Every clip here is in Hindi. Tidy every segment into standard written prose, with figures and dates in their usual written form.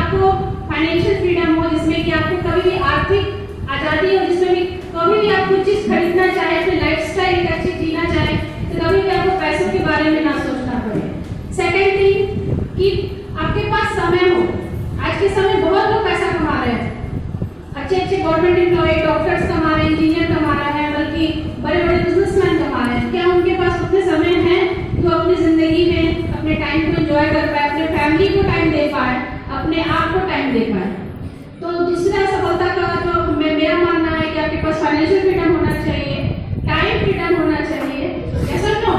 आपको फाइनेंशियल फ्रीडम हो, जिसमें कि आपको कभी भी आर्थिक आज़ादी हो, जिसमें भी कभी भी आप कुछ चीज़ खरीदना चाहे, अपनी लाइफस्टाइल एक अच्छी जीना चाहे, तो कभी भी आपको पैसों के बारे में ना सोचना पड़े। सेकेंड थिंग कि आपके पास समय हो। आज के समय बहुत लोग पैसा कमा रहे हैं, अच्छे गवर्नमेंट एम्प्लॉय, डॉक्टर्स कमा रहे हैं, इंजीनियर कमा रहे हैं, बल्कि बड़े बड़े बिजनेसमैन कमा रहे हैं। क्या उनके पास उतने समय है जो अपनी जिंदगी में अपने टाइम को एंजॉय कर पाए, अपने फैमिली को टाइम दे पाए, अपने आप को टाइम दे पाए? तो दूसरा सफलता का जो मेरा मानना है कि आपके पास फाइनेंशियल फ्रीडम होना चाहिए, टाइम फ्रीडम होना चाहिए। यस और नो?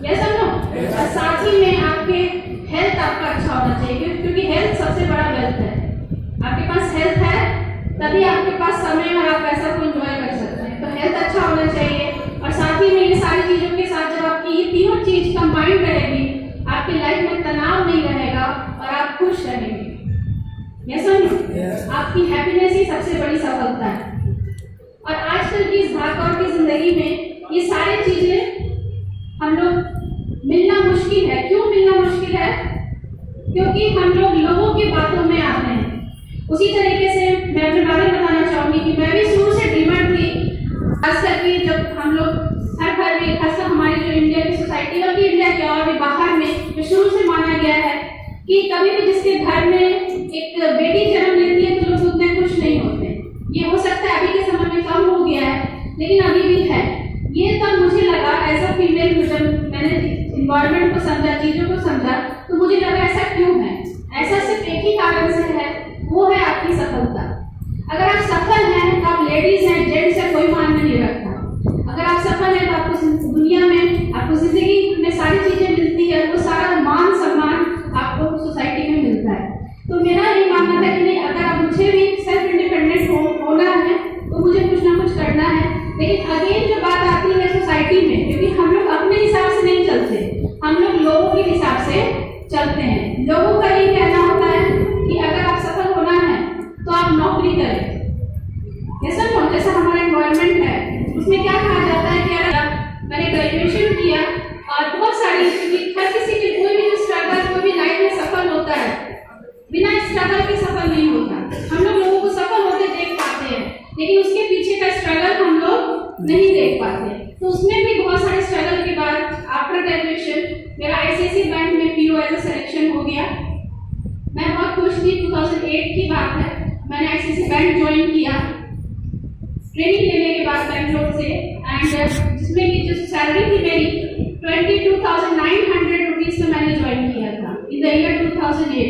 यस और नो? और साथ ही में आपके हेल्थ आपका अच्छा होना चाहिए, क्योंकि हेल्थ सबसे बड़ा वेल्थ है। आपके पास हेल्थ है तभी आपके पास समय और आप पैसा को एंजॉय कर सकते हैं। तो हेल्थ अच्छा होना चाहिए, और साथ ही में ये सारी चीजों के साथ जब आपकी ये तीनों चीज कंबाइंड रहेगी, आपकी लाइफ में तनाव नहीं रहेगा और आप खुश रहेंगे। यस और नो? आपकी हैप्पीनेस ही सबसे बड़ी सफलता है। और आजकल की इस भागदौड़ की जिंदगी में ये सारी चीजें हम लोग मिलना मुश्किल है। क्यों मिलना मुश्किल है? क्योंकि हम लोग लोगों की बातों में आते हैं। उसी तरीके से मैं अपने बारे में बताना चाहूंगी कि मैं भी शुरू से ड्रीमर थी। खास करके जब हम लोग हर घर में, खासकर हमारी जो इंडिया की सोसाइटी, बल्कि इंडिया के और भी बाहर में जो शुरू से माना गया है कि कभी भी जिसके घर में एक बेटी जन्म लेती है तो लोग उतने खुश नहीं होते। ये हो सकता है अभी के समय में कम हो गया है, लेकिन अभी भी है। ये तब मुझे लगा एज अ फीमेल, जब मैंने इन्वायरमेंट को समझा, चीजों को समझा, तो मुझे लगा ऐसा क्यों है। ऐसा सिर्फ एक ही कारण से है, वो है आपकी सफलता। अगर आप सफल हैं तो आप लेडीज हैं, जेंट्स से कोई मायने नहीं रखता। अगर आप सफल हैं तो आपको दुनिया में, आपको जिंदगी में सारी चीजें मिलती है, वो सारा मान सम्मान आपको सोसाइटी में मिलता है। तो मेरा ये मानना था कि नहीं, अगर आप मुझे भी सेल्फ इंडिपेंडेंट होना है तो मुझे कुछ ना कुछ करना है। लेकिन अगेन जो बात आती है सोसाइटी में, क्योंकि हम लोग अपने हिसाब से नहीं चलते, हम लोग लोगों के हिसाब से चलते हैं। लोगों का ये कहना होता है कि अगर आप सफल होना है तो आप नौकरी करें। ऐसा नहीं, जैसा हमारा एनवायरनमेंट है उसमें क्या कहा जाता है कि अगर मैंने ग्रेजुएशन किया और बहुत सारी, क्योंकि हर किसी की कोई भी स्ट्रगल, कोई भी लाइफ में सफल होता है, बिना स्ट्रगल के सफल नहीं होता। हम लोग लोगों को सफल होते देख पाते हैं, लेकिन उसके पीछे का स्ट्रगल हम लोग नहीं देख पाते। तो उसमें भी बहुत सारे स्ट्रगल के बाद आफ्टर ग्रेजुएशन मेरा आईसीआईसीआई बैंक में पीओ एज अ सिलेक्शन हो गया। मैं बहुत खुश थी। 2008 की बात है, मैंने आईसीआईसीआई बैंक ज्वाइन किया ट्रेनिंग लेने के बाद बैंगलोर से, एंड जिसमें की जो सैलरी थी मेरी 22,900 रुपीज में मैंने ज्वाइन किया था इन द ईयर 2008।